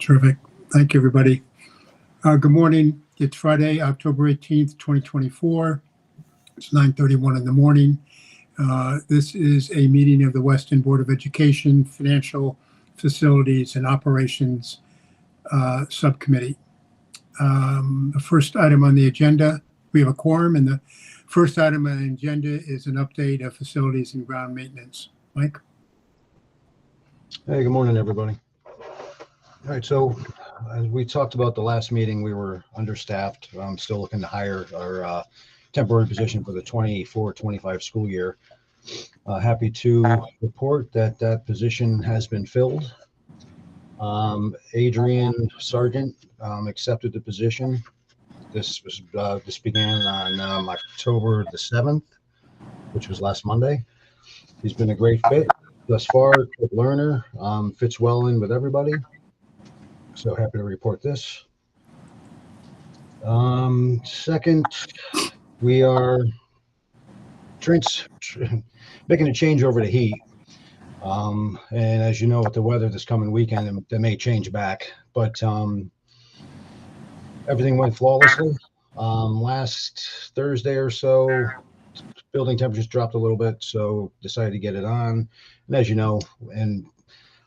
Terrific. Thank you, everybody. Good morning. It's Friday, October 18th, 2024. It's 9:31 in the morning. This is a meeting of the Weston Board of Education Financial Facilities and Operations Subcommittee. The first item on the agenda, we have a quorum, and the first item on the agenda is an update of facilities and ground maintenance. Mike? Hey, good morning, everybody. All right, so as we talked about the last meeting, we were understaffed. I'm still looking to hire our temporary position for the 24-25 school year. Happy to report that that position has been filled. Adrian Sargent accepted the position. This began on October the 7th, which was last Monday. He's been a great fit thus far, good learner, fits well in with everybody. So happy to report this. Second, we are making a change over to heat. And as you know, with the weather this coming weekend, they may change back, but everything went flawlessly. Last Thursday or so, building temperatures dropped a little bit, so decided to get it on. And as you know, in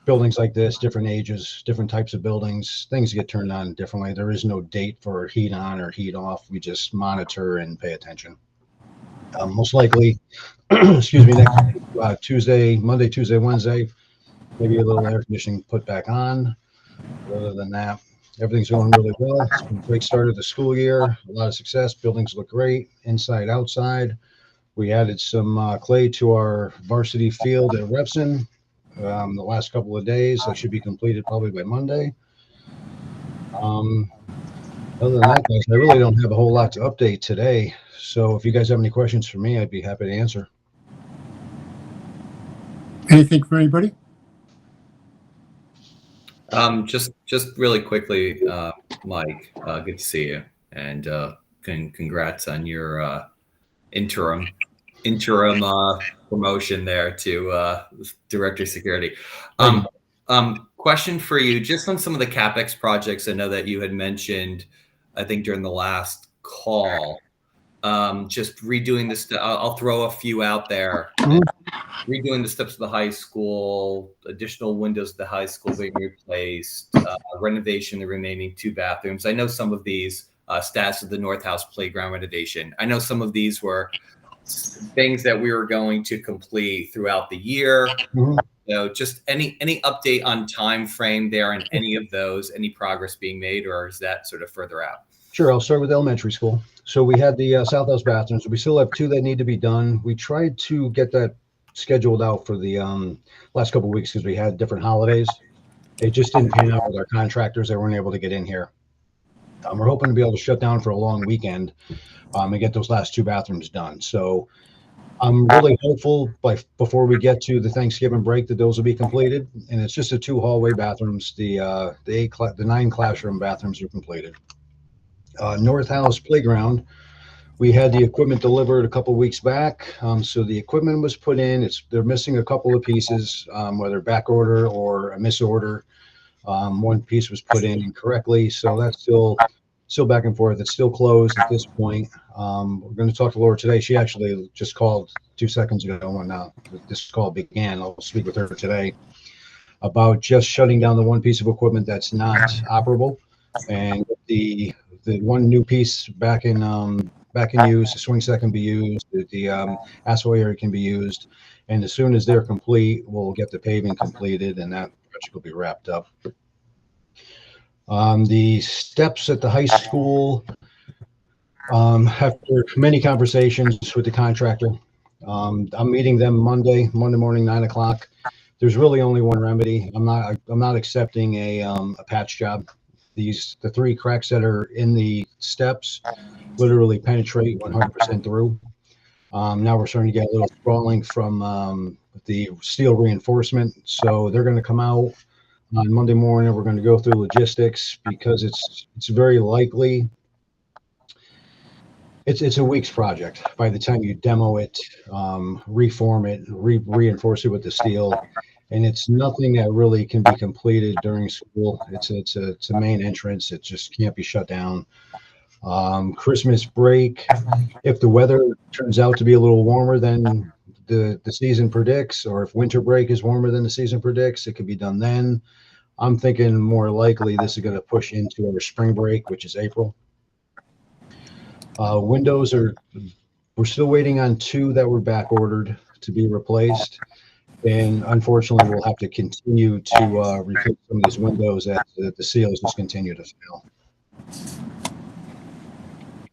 buildings like this, different ages, different types of buildings, things get turned on differently. There is no date for heat on or heat off. We just monitor and pay attention. Most likely, excuse me, next Tuesday, Monday, Tuesday, Wednesday, maybe a little air conditioning put back on. Other than that, everything's going really well. It's been a great start of the school year, a lot of success. Buildings look great, inside, outside. We added some clay to our varsity field at Repson the last couple of days. That should be completed probably by Monday. Other than that, guys, I really don't have a whole lot to update today. So if you guys have any questions for me, I'd be happy to answer. Anything for anybody? Just really quickly, Mike, good to see you, and congrats on your interim promotion there to Director of Security. Question for you, just on some of the CapEx projects. I know that you had mentioned, I think during the last call, just redoing this. I'll throw a few out there. Redoing the steps of the high school, additional windows of the high school being replaced, renovation of the remaining 2 bathrooms. I know some of these stats of the North House playground renovation. I know some of these were things that we were going to complete throughout the year. So just any update on time frame there and any of those, any progress being made, or is that sort of further out? Sure, I'll start with elementary school. So we had the South House bathrooms. We still have 2 that need to be done. We tried to get that scheduled out for the last couple of weeks because we had different holidays. It just didn't pan out with our contractors. They weren't able to get in here. We're hoping to be able to shut down for a long weekend and get those last 2 bathrooms done. So I'm really hopeful before we get to the Thanksgiving break that those will be completed. And it's just the 2 hallway bathrooms. The 9 classroom bathrooms are completed. North House playground, we had the equipment delivered a couple weeks back. So the equipment was put in. They're missing a couple of pieces, whether back order or a misorder. One piece was put in incorrectly, so that's still back and forth. It's still closed at this point. We're going to talk to Laura today. She actually just called 2 seconds ago when this call began. I'll speak with her today about just shutting down the one piece of equipment that's not operable, and the one new piece back in use. The swing set can be used. The asphalt area can be used, and as soon as they're complete, we'll get the paving completed, and that project will be wrapped up. The steps at the high school, after many conversations with the contractor, I'm meeting them Monday morning, 9 o'clock. There's really only one remedy. I'm not accepting a patch job. The 3 cracks that are in the steps literally penetrate 100% through. Now we're starting to get a little sprawling from the steel reinforcement. So they're going to come out on Monday morning. We're going to go through logistics because it's very likely it's a week's project. By the time you demo it, reform it, reinforce it with the steel, and it's nothing that really can be completed during school. It's a main entrance. It just can't be shut down. Christmas break, if the weather turns out to be a little warmer than the season predicts, or if winter break is warmer than the season predicts, it could be done then. I'm thinking more likely this is going to push into our spring break, which is April. Windows we're still waiting on 2 that were back ordered to be replaced. And unfortunately, we'll have to continue to replace some of these windows as the seals just continue to fail.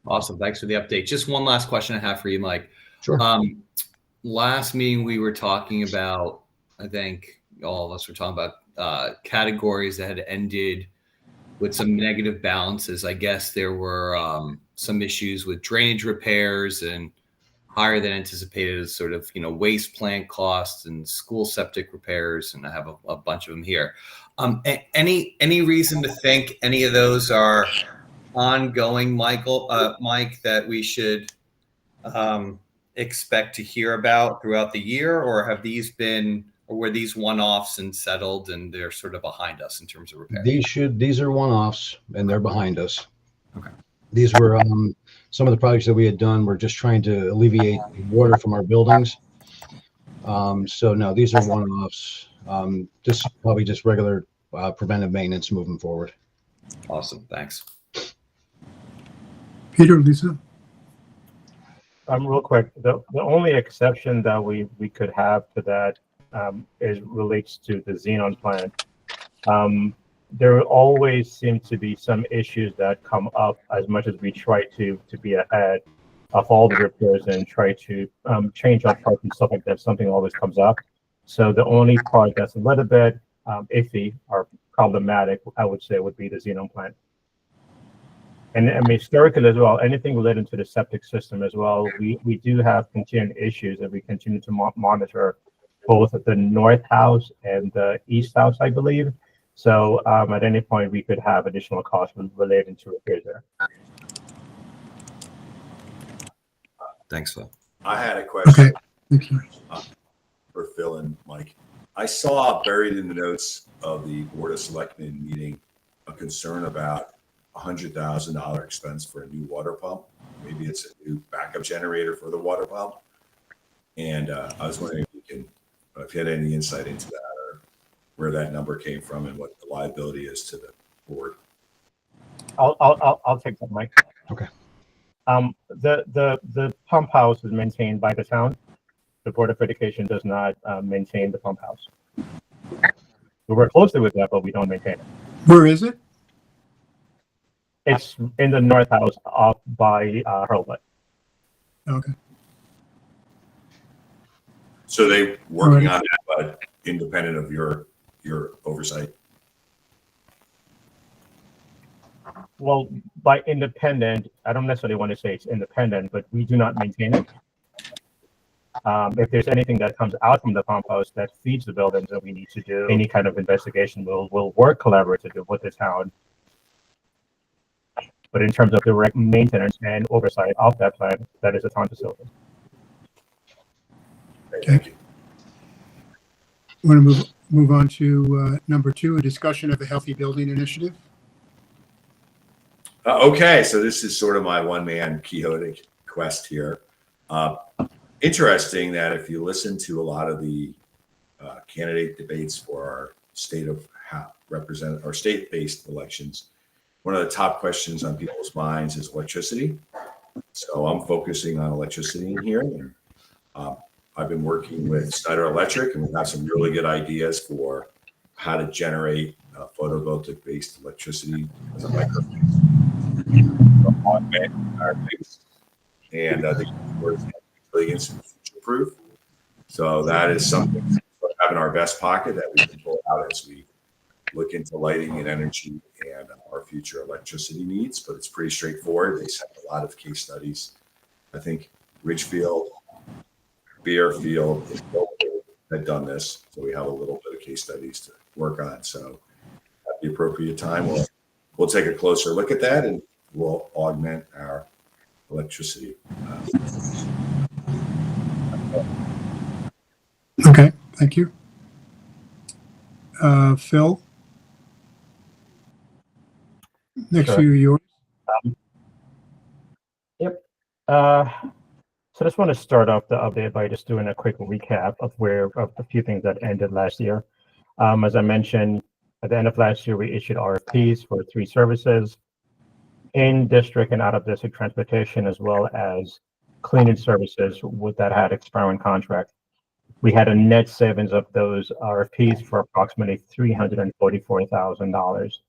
Awesome. Thanks for the update. Just one last question I have for you, Mike. Sure. Last meeting we were talking about, I think all of us were talking about categories that had ended with some negative balances. I guess there were some issues with drainage repairs and higher than anticipated sort of, waste plant costs and school septic repairs. And I have a bunch of them here. Any reason to think any of those are ongoing, Mike, that we should expect to hear about throughout the year, or were these one-offs and settled and they're sort of behind us in terms of repair? These are one-offs and they're behind us. Okay. These were some of the projects that we had done. We're just trying to alleviate water from our buildings. So no, these are one-offs. Probably just regular preventive maintenance moving forward. Awesome. Thanks. Peter, Lisa? Real quick, the only exception that we could have to that relates to the Xenon plant. There always seem to be some issues that come up as much as we try to be ahead of all the repairs and try to change out parts and stuff like that. Something always comes up. So the only part that's a little bit iffy or problematic, I would say, would be the Xenon plant. And I mean, historically as well, anything related to the septic system as well, we do have continuing issues that we continue to monitor, both at the north house and the east house, I believe. So at any point, we could have additional costs related to repairs there. Thanks, Phil. I had a question Okay. for Phil and Mike. I saw buried in the notes of the Board of Selectmen meeting a concern about $100,000 expense for a new water pump. Maybe it's a new backup generator for the water pump. And I was wondering if you had any insight into that, or where that number came from and what the liability is to the board. I'll take that, Mike. Okay. The pump house is maintained by the town. The Board of Education does not maintain the pump house. We work closely with that, but we don't maintain it. Where is it? It's in the north house off by Hurlbut. Okay. So they working on that, but independent of your oversight. Well, by independent, I don't necessarily want to say it's independent, but we do not maintain it. If there's anything that comes out from the pump house that feeds the buildings that we need to do any kind of investigation, we'll work collaboratively with the town. But in terms of direct maintenance and oversight of that plant, that is a town facility. Thank you. We want to move on to number 2, a discussion of the Healthy Building Initiative. Okay, so this is sort of my one-man Quixote quest here. Interesting that if you listen to a lot of the candidate debates for our state-based elections, one of the top questions on people's minds is electricity. So I'm focusing on electricity in here. And, I've been working with Snyder Electric, and we have some really good ideas for how to generate photovoltaic-based electricity as a microgrid. And I think we're resilience and future-proof. So that is something we have in our vest pocket that we can pull out as we look into lighting and energy and our future electricity needs. But it's pretty straightforward. They sent a lot of case studies. I think Ridgefield, Bearfield, and Gilbert had done this. So we have a little bit of case studies to work on. So at the appropriate time, we'll take a closer look at that and we'll augment our electricity. Okay, thank you. Phil, next Sure. few yours. Yep. So I just want to start off the update by just doing a quick recap of a few things that ended last year. As I mentioned, at the end of last year, we issued RFPs for 3 services: in district and out of district transportation, as well as cleaning services that had expiring contract. We had a net savings of those RFPs for approximately $344,000.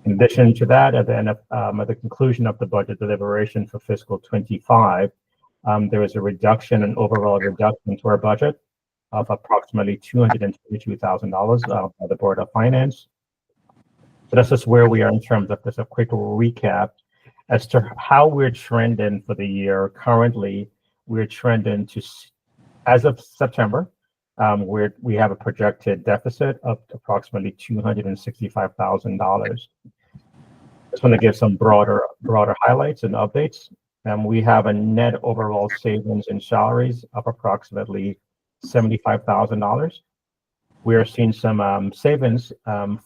In addition to that, at the conclusion of the budget deliberation for fiscal 25, there was a reduction, an overall reduction to our budget of approximately $222,000 by the Board of Finance. So that's just where we are in terms of just a quick recap as to how we're trending for the year. Currently, we're trending to, as of September, we have a projected deficit of approximately $265,000. Just want to give some broader highlights and updates. We have a net overall savings in salaries of approximately $75,000. We are seeing some savings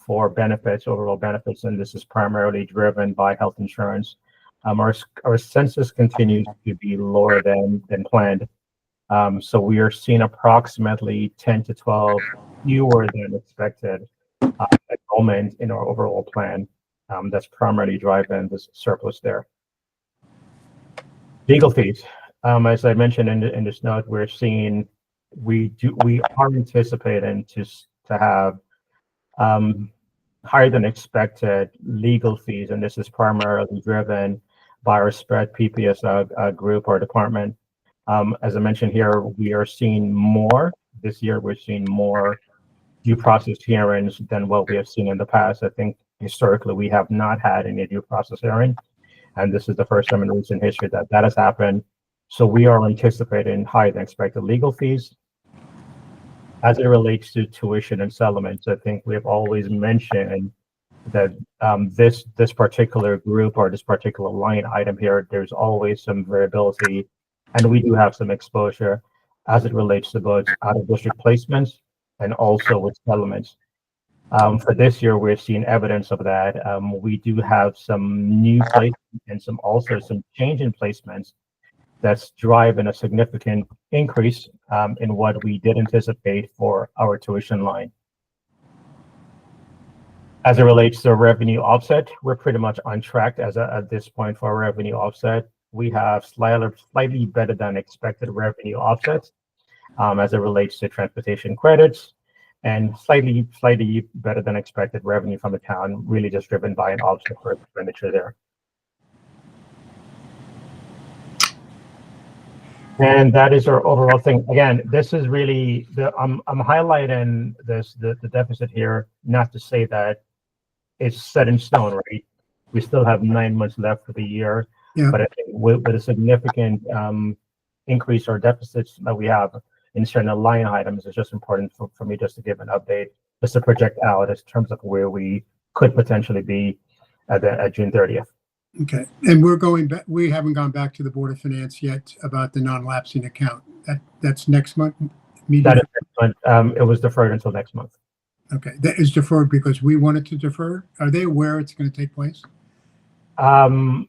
for benefits, overall benefits, and this is primarily driven by health insurance. Our census continues to be lower than planned. So we are seeing approximately 10 to 12 fewer than expected enrollment in our overall plan. That's primarily driving this surplus there. Legal fees, as I mentioned in this note, we are anticipating to have higher than expected legal fees, and this is primarily driven by our spread PPS group or department. As I mentioned here, we are seeing more this year. We're seeing more due process hearings than what we have seen in the past. I think historically we have not had any due process hearing, and this is the first time in recent history that has happened. So we are anticipating higher than expected legal fees. As it relates to tuition and settlements, I think we have always mentioned that this particular group or this particular line item here, there's always some variability, and we do have some exposure as it relates to both out-of-district placements and also with settlements. For this year, we're seeing evidence of that. We do have some new placements and some change in placements that's driving a significant increase in what we did anticipate for our tuition line. As it relates to revenue offset, we're pretty much on track at this point for our revenue offset. We have slightly better than expected revenue offsets as it relates to transportation credits, and slightly better than expected revenue from the town, really just driven by an offset for expenditure there. And that is our overall thing. Again, this is really I'm highlighting the deficit here, not to say that it's set in stone, right? We still have 9 months left for the year, Yeah. but I think with a significant increase or deficits that we have in certain line items, it's just important for me just to give an update, just to project out in terms of where we could potentially be at June 30th. Okay, and we're going back. We haven't gone back to the Board of Finance yet about the non-lapsing account. That's next month. Meeting. That is next month. It was deferred until next month. Okay, that is deferred because we wanted to defer. Are they aware it's going to take place? I've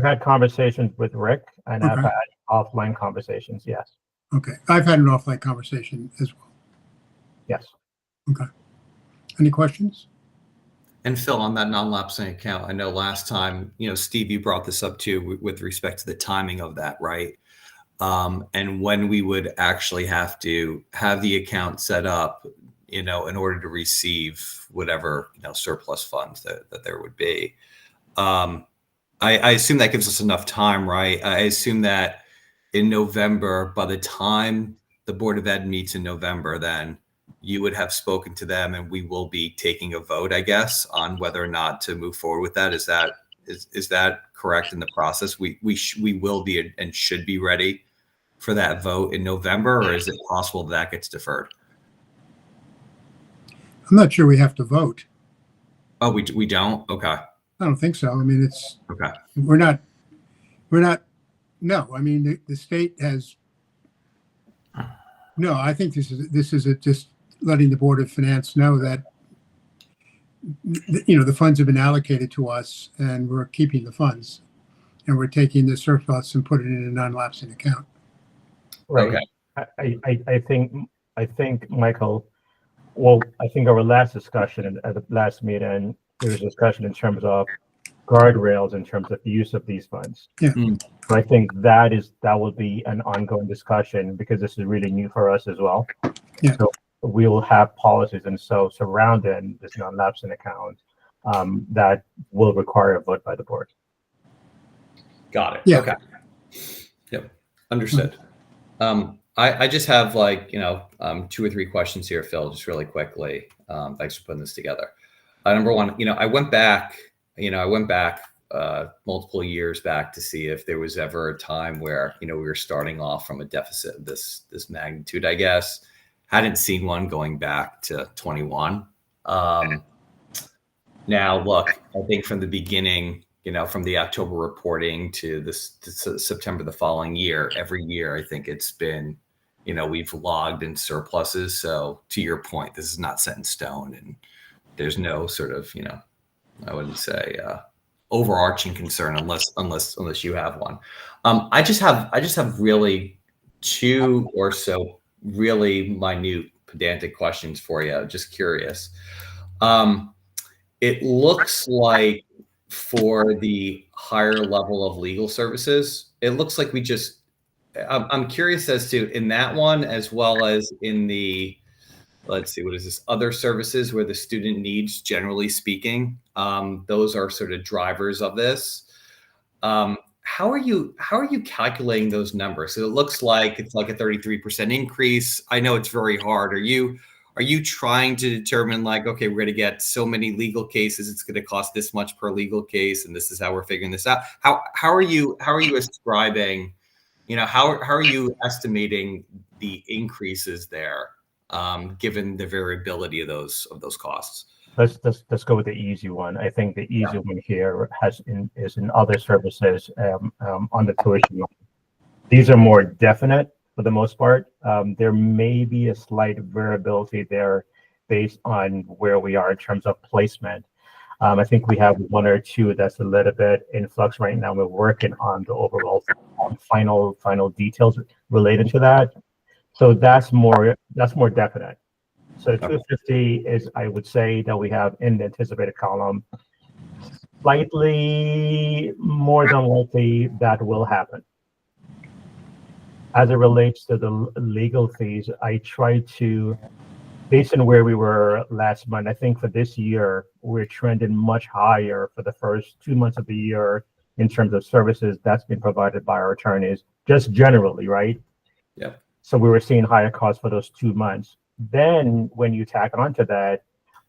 had conversations with Rick, and Okay. I've had offline conversations. Yes. Okay, I've had an offline conversation as well. Yes. Okay. Any questions? And Phil, on that non-lapsing account, I know last time, Steve, you brought this up too with respect to the timing of that, right? And when we would actually have to have the account set up, in order to receive whatever, surplus funds that there would be. I assume that gives us enough time, right? I assume that in November, by the time the Board of Ed meets in November, then you would have spoken to them and we will be taking a vote, I guess, on whether or not to move forward with that. Is that correct in the process? We will be and should be ready for that vote in November, or is it possible that gets deferred? I'm not sure we have to vote. Oh, we don't? Okay. I don't think so. I mean, it's Okay. we're not. No, I mean the state has. No, I think this is just letting the Board of Finance know that, the funds have been allocated to us and we're keeping the funds. And we're taking the surplus and putting it in a non-lapsing account. Right. Okay. I think, Michael, well, I think our last discussion at the last meeting, there was discussion in terms of guardrails in terms of the use of these funds. Yeah. So I think that will be an ongoing discussion because this is really new for us as well. Yeah. So we will have policies and so surrounding this non-lapsing account that will require a vote by the board. Got it. Yeah. Okay. Yep. Understood. I just have 2 or 3 questions here, Phil, just really quickly. Thanks for putting this together. Number one, I went back multiple years back to see if there was ever a time where, we were starting off from a deficit of this magnitude, I guess. Hadn't seen one going back to 21. Now, look, I think from the beginning, from the October reporting to September the following year, every year, I think it's been, we've logged in surpluses. So to your point, this is not set in stone and there's no sort of, I wouldn't say overarching concern unless you have one. I just have really 2 or so really minute pedantic questions for you. Just curious. It looks like for the higher level of legal services, it looks like I'm curious as to in that one, as well as in the, let's see, what is this, other services where the student needs, generally speaking, those are sort of drivers of this. How are you calculating those numbers? So it looks like it's like a 33% increase. I know it's very hard. Are you trying to determine okay, we're going to get so many legal cases, it's going to cost this much per legal case, and this is how we're figuring this out? How are you ascribing, how are you estimating the increases there, given the variability of those costs? Let's go with the easy one. I think the easy one here is in other services on the tuition line. These are more definite for the most part. There may be a slight variability there based on where we are in terms of placement. I think we have 1 or 2 that's a little bit in flux right now. We're working on the overall final details related to that. So that's more definite. So 250 is, I would say, that we have in the anticipated column. Slightly more than likely that will happen. As it relates to the legal fees, I try to, based on where we were last month, I think for this year, we're trending much higher for the first 2 months of the year in terms of services that's been provided by our attorneys, just generally, right? Yeah. So we were seeing higher costs for those 2 months. Then when you tack onto that,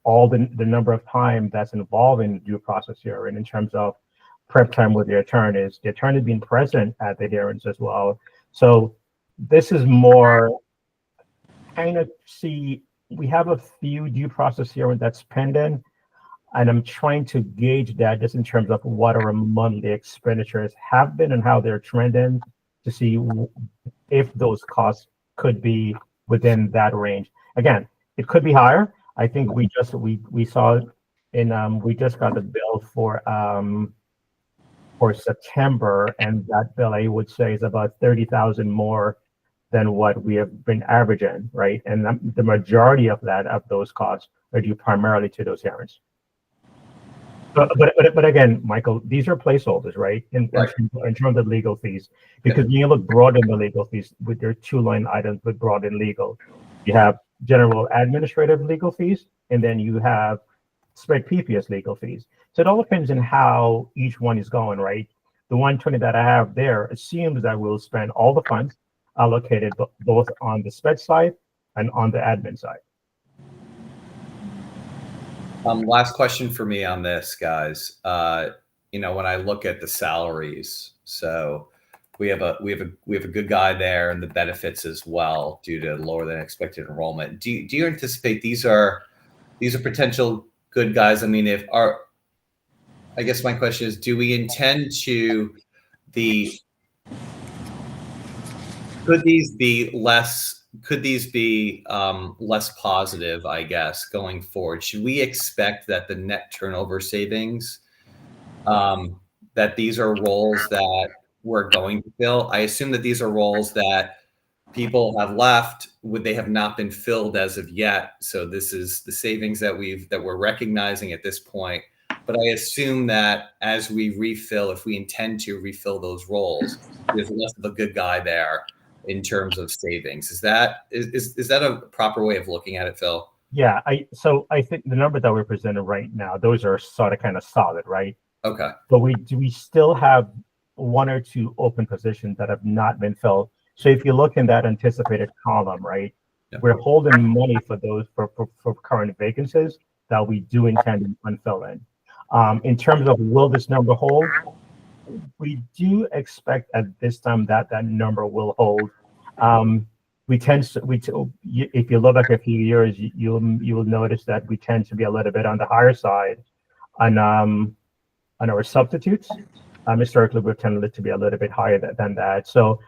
all the number of time that's involved in the due process hearing in terms of prep time with the attorney being present at the hearings as well. So this is more kind of we have a few due process hearings that's pending, and I'm trying to gauge that just in terms of what our monthly expenditures have been and how they're trending to see if those costs could be within that range. Again, it could be higher. I think we saw in we just got the bill for September, and that bill I would say is about 30,000 more than what we have been averaging, right? And the majority of those costs are due primarily to those hearings. But again, Michael, these are placeholders, right? In terms of legal fees, because when you look broad in the legal fees, with your 2 line items with broad and legal, you have general administrative legal fees, and then you have spread PPS legal fees. So it all depends on how each one is going, right? The 120 that I have there assumes that we'll spend all the funds allocated both on the SPED side and on the admin side. Last question for me on this, guys. When I look at the salaries, so we have a good guy there, and the benefits as well due to lower than expected enrollment. Do you anticipate these are potential good guys? I mean, I guess my question is, do we intend could these be less could these be less positive, I guess, going forward? Should we expect that the net turnover savings, that these are roles that we're going to fill? I assume that these are roles that people have left, they have not been filled as of yet. So this is the savings that we're recognizing at this point. But I assume that as we refill, if we intend to refill those roles, there's less of a good guy there in terms of savings. Is that a proper way of looking at it, Phil? Yeah, I think the number that we're presenting right now, those are sort of kind of solid, right? Okay. But we still have one or two open positions that have not been filled. So if you look in that anticipated column, right, Yeah. we're holding money for those for current vacancies that we do intend to unfill in. In terms of will this number hold, we do expect at this time that number will hold. If you look back a few years, you will notice that we tend to be a little bit on the higher side on our substitutes. Historically, we've tended to be a little bit higher than that. So,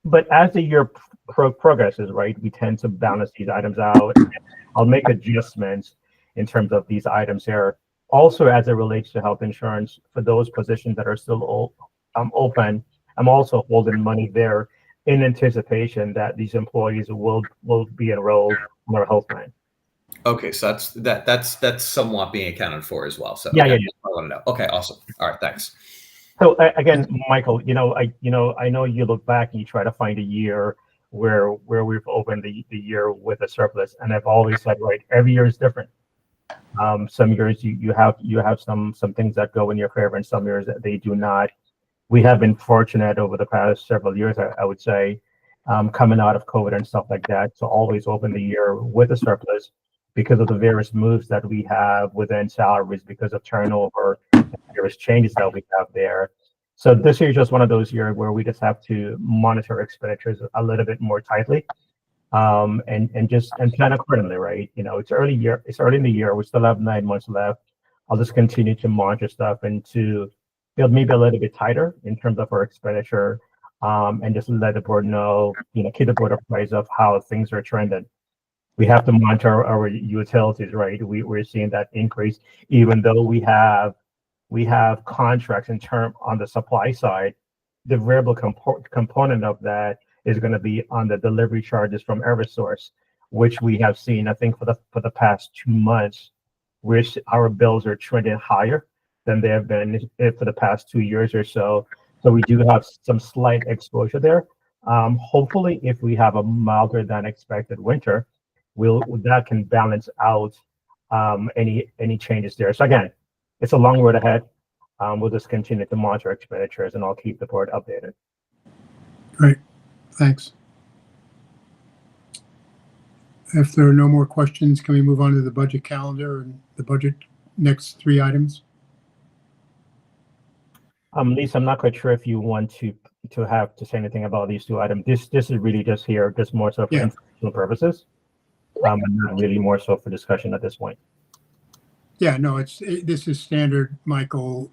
but as the year progresses, right, we tend to balance these items out. I'll make adjustments in terms of these items here. Also, as it relates to health insurance, for those positions that are still open, I'm also holding money there in anticipation that these employees will be enrolled in our health plan. Okay, so that's somewhat being accounted for as well. So Yeah, okay, yeah. I want to know. Okay, awesome. All right, thanks. So again, Michael, I know you look back and you try to find a year where we've opened the year with a surplus, and I've always said, right, every year is different. Some years you have some things that go in your favor, and some years that they do not. We have been fortunate over the past several years, I would say, coming out of COVID and stuff like that, to always open the year with a surplus because of the various moves that we have within salaries, because of turnover, various changes that we have there. So this year is just one of those years where we just have to monitor expenditures a little bit more tightly, and plan accordingly, right? It's early in the year. We still have 9 months left. I'll just continue to monitor stuff and to build maybe a little bit tighter in terms of our expenditure, and just let the board know, keep the board apprised of how things are trending. We have to monitor our utilities, right? We're seeing that increase, even though we have contracts in term on the supply side. The variable component of that is going to be on the delivery charges from Eversource, which we have seen, I think, for the past 2 months, which our bills are trending higher than they have been for the past 2 years or so. So we do have some slight exposure there. Hopefully, if we have a milder than expected winter, that can balance out any changes there. So again, it's a long road ahead. We'll just continue to monitor expenditures, and I'll keep the board updated. Great, thanks. If there are no more questions, can we move on to the budget calendar and the budget next 3 items? Lisa, I'm not quite sure if you want to say anything about these 2 items. This is really just more so for informational purposes, and not really more so for discussion at this point. Yeah, no, this is standard, Michael.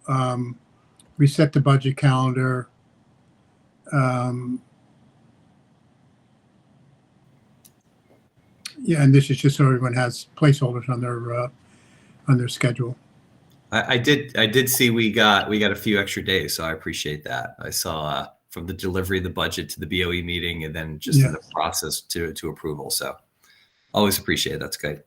We set the budget calendar. Yeah, and this is just so everyone has placeholders on their schedule. I did see we got a few extra days, so I appreciate that. I saw from the delivery of the budget to the BOE meeting, and then just in the process to approval. So always appreciate it. That's good.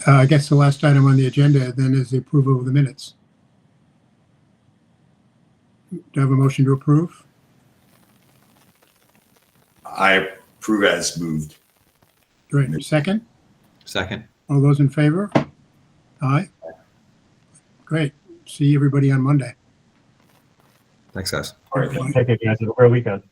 I guess the last item on the agenda then is the approval of the minutes. Do I have a motion to approve? I approve as moved. Great. Second? Second. All those in favor? Aye. Great. See everybody on Monday. Thanks, guys. All right. Thank you, guys. Have a great weekend.